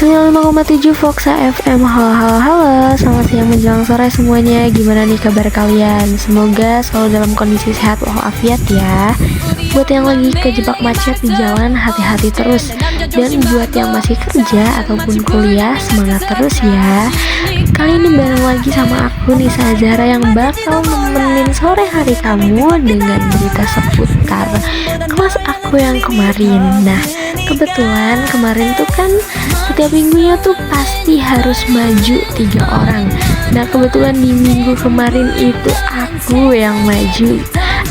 95,7 Foxa FM. Halo halo halo, selamat siang menjelang sore semuanya. Gimana nih kabar kalian? Semoga selalu dalam kondisi sehat walafiat ya. Buat yang lagi kejebak macet di jalan, hati-hati terus. Dan buat yang masih kerja ataupun kuliah, semangat terus ya. Kali ini bareng lagi sama aku Nisa Zahra yang bakal nemenin sore hari kamu dengan berita seputar kelas aku yang kemarin. Nah, kebetulan kemarin tuh kan setiap minggunya tuh pasti harus maju 3 orang. Nah, kebetulan di minggu kemarin itu aku yang maju.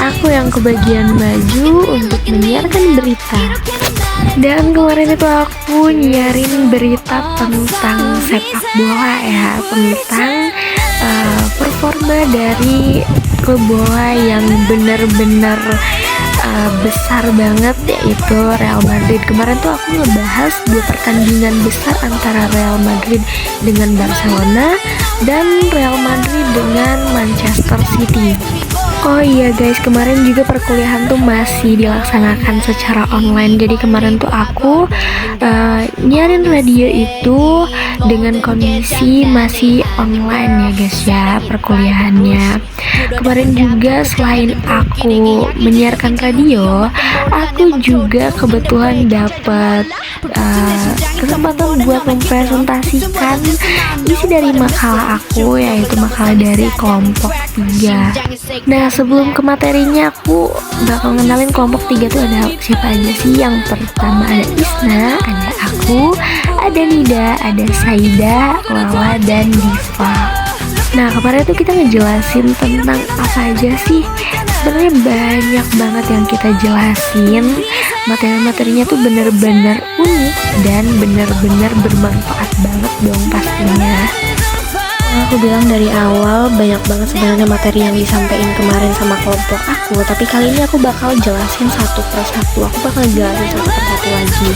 Aku yang kebagian maju untuk menyiarkan berita. Dan kemarin itu aku nyiarin berita tentang sepak bola ya, tentang performa dari klub bola yang benar-benar besar banget, yaitu Real Madrid. Kemarin tuh aku ngebahas 2 pertandingan besar antara Real Madrid dengan Barcelona dan Real Madrid dengan Manchester City. Oh iya guys, kemarin juga perkuliahan tuh masih dilaksanakan secara online. Jadi kemarin tuh aku nyiarin radio itu dengan kondisi masih online ya guys ya, perkuliahannya. Kemarin juga selain aku menyiarkan radio, aku juga kebetulan dapat kesempatan buat mempresentasikan isi dari makalah aku, yaitu makalah dari kelompok 3. Nah, sebelum ke materinya, aku bakal ngenalin kelompok 3 tuh ada siapa aja sih. Yang pertama ada Isna, ada aku, ada Nida, ada Saida, Lala, dan Diva. Nah, kemarin tuh kita ngejelasin tentang apa aja sih. Sebenarnya banyak banget yang kita jelasin. Materi-materinya tuh bener-bener unik dan bener-bener bermanfaat banget dong pastinya. Aku bilang dari awal banyak banget sebenarnya materi yang disampaikan kemarin sama kelompok aku, tapi kali ini aku bakal jelasin satu persatu. Aku bakal jelasin satu persatu lagi.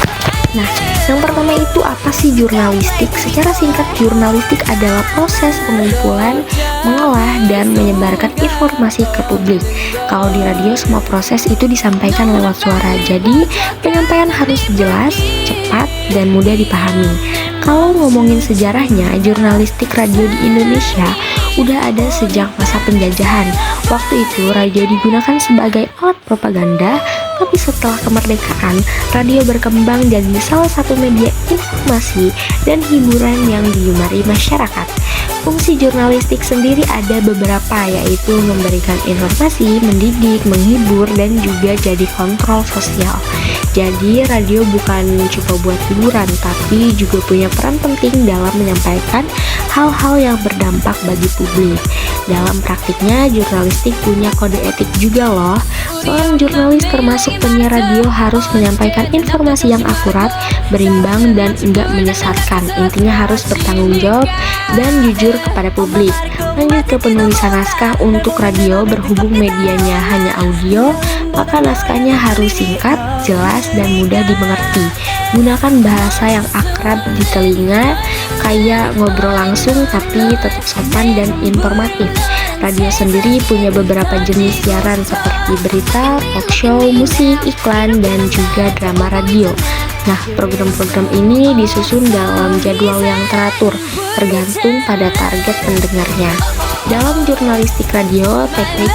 Nah, yang pertama itu apa sih jurnalistik? Secara singkat, jurnalistik adalah proses pengumpulan, mengolah, dan menyebarkan informasi ke publik. Kalau di radio, semua proses itu disampaikan lewat suara. Jadi, penyampaian harus jelas, cepat, dan mudah dipahami. Kalau ngomongin sejarahnya, jurnalistik radio di Indonesia udah ada sejak masa penjajahan. Waktu itu radio digunakan sebagai alat propaganda, tapi setelah kemerdekaan, radio berkembang jadi salah satu media informasi dan hiburan yang digemari masyarakat. Fungsi jurnalistik sendiri ada beberapa, yaitu memberikan informasi, mendidik, menghibur, dan juga jadi kontrol sosial. Jadi radio bukan cuma buat hiburan, tapi juga punya peran penting dalam menyampaikan hal-hal yang berdampak bagi publik. Dalam praktiknya, jurnalistik punya kode etik juga loh. Seorang jurnalis termasuk penyiar radio harus menyampaikan informasi yang akurat, berimbang, dan enggak menyesatkan. Intinya harus bertanggung jawab dan jujur kepada publik. Lanjut ke penulisan naskah untuk radio. Berhubung medianya hanya audio, maka naskahnya harus singkat, jelas, dan mudah dimengerti. Gunakan bahasa yang akrab di telinga, kayak ngobrol langsung tapi tetap sopan dan informatif. Radio sendiri punya beberapa jenis siaran seperti berita, talk show, musik, iklan, dan juga drama radio. Nah, program-program ini disusun dalam jadwal yang teratur, tergantung pada target pendengarnya. Dalam jurnalistik radio, teknik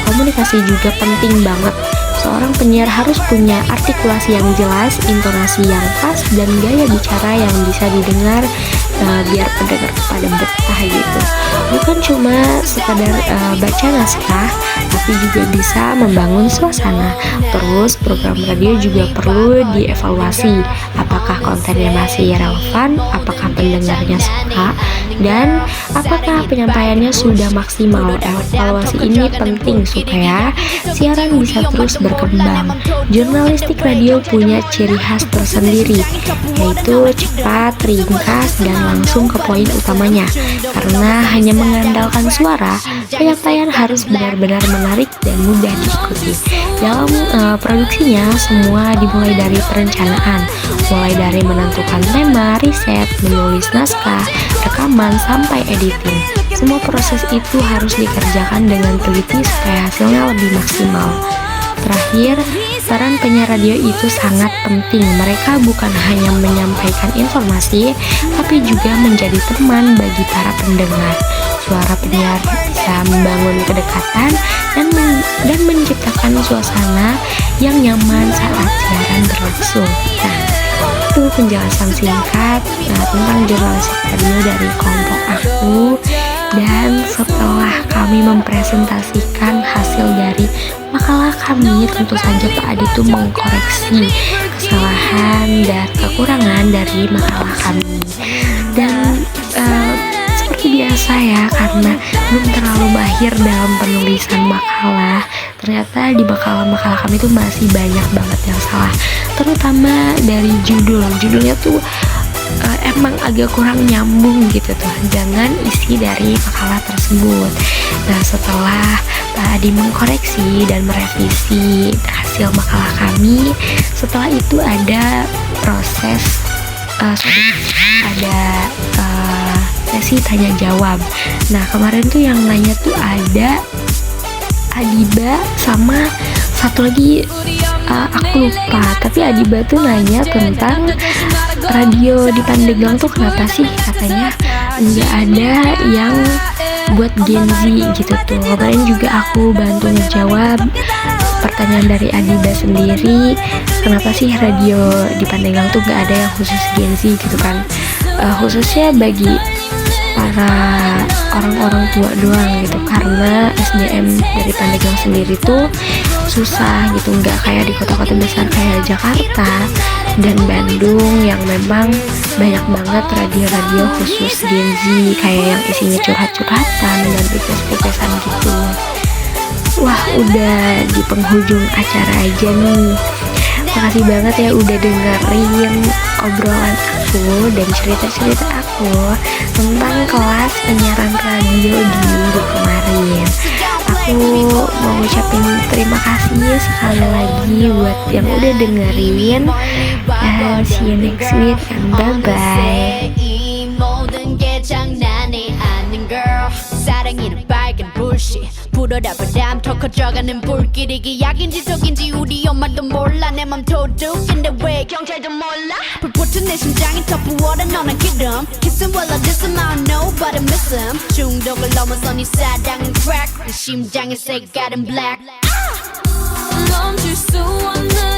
komunikasi juga penting banget. Seorang penyiar harus punya artikulasi yang jelas, intonasi yang pas, dan gaya bicara yang bisa didengar biar pendengar pada betah gitu. Bukan cuma sekadar baca naskah, tapi juga bisa membangun suasana. Terus program radio juga perlu dievaluasi, apakah kontennya masih relevan, apakah pendengarnya suka, dan apakah penyampaiannya sudah maksimal. Evaluasi ini penting supaya siaran bisa terus berkembang. Jurnalistik radio punya ciri khas tersendiri, yaitu cepat, ringkas, dan langsung ke poin utamanya. Karena hanya mengandalkan suara, penyampaian harus benar-benar menarik dan mudah diikuti. Dalam produksinya, semua dimulai dari perencanaan, mulai dari menentukan tema, riset, menulis naskah, rekaman, sampai editing. Semua proses itu harus dikerjakan dengan teliti supaya hasilnya lebih maksimal. Terakhir, peran penyiar radio itu sangat penting. Mereka bukan hanya menyampaikan informasi, tapi juga menjadi teman bagi para pendengar. Suara penyiar bisa membangun kedekatan dan menciptakan suasana yang nyaman saat siaran berlangsung. Nah, itu penjelasan singkat tentang jurnalistik radio dari kelompok aku. Dan setelah kami mempresentasikan hasil dari makalah kami, tentu saja Pak Adi itu mengkoreksi kesalahan dan kekurangan dari makalah kami. Dan seperti biasa ya, karena belum terlalu mahir dalam penulisan makalah, ternyata di makalah-makalah kami tuh masih banyak banget yang salah, terutama dari judulnya tuh emang agak kurang nyambung gitu tuh dengan isi dari makalah tersebut. Nah, setelah Pak Adi mengkoreksi dan merevisi hasil makalah kami, setelah itu ada proses sesi tanya jawab. Nah, kemarin tuh yang nanya tuh ada Adiba sama satu lagi aku lupa, tapi Adiba tuh nanya tentang radio di Pandeglang tuh kenapa sih katanya nggak ada yang buat Gen Z gitu tuh. Kemarin juga aku bantu ngejawab pertanyaan dari Adiba sendiri, kenapa sih radio di Pandeglang tuh nggak ada yang khusus Gen Z gitu kan, khususnya bagi para orang-orang tua doang gitu, karena SDM dari Pandeglang sendiri tuh susah gitu, nggak kayak di kota-kota besar kayak Jakarta dan Bandung yang memang banyak banget radio-radio khusus Gen Z kayak yang isinya curhat-curhatan dan pipes-pipesan gitu. Wah, udah di penghujung acara aja nih. Makasih banget ya udah dengerin obrolan aku dan cerita-cerita aku tentang kelas penyiaran radio di minggu kemarin. Aku mau ngucapin terima kasih sekali lagi buat yang udah dengerin. See you next week and bye-bye. 사랑이는 빨간 불씨 불어라 바람 더 커져가는 불길이 기약인지 속인지 우리 엄마도 몰라 내 맘 도둑인데 왜 경찰도 몰라 불붙은 내 심장이 더 부어라 너는 기름 Kissing while I diss him I don't know but I miss him 중독을 넘어서 네 사랑은 crack 내 심장의 색깔은 black 멈출 수 없는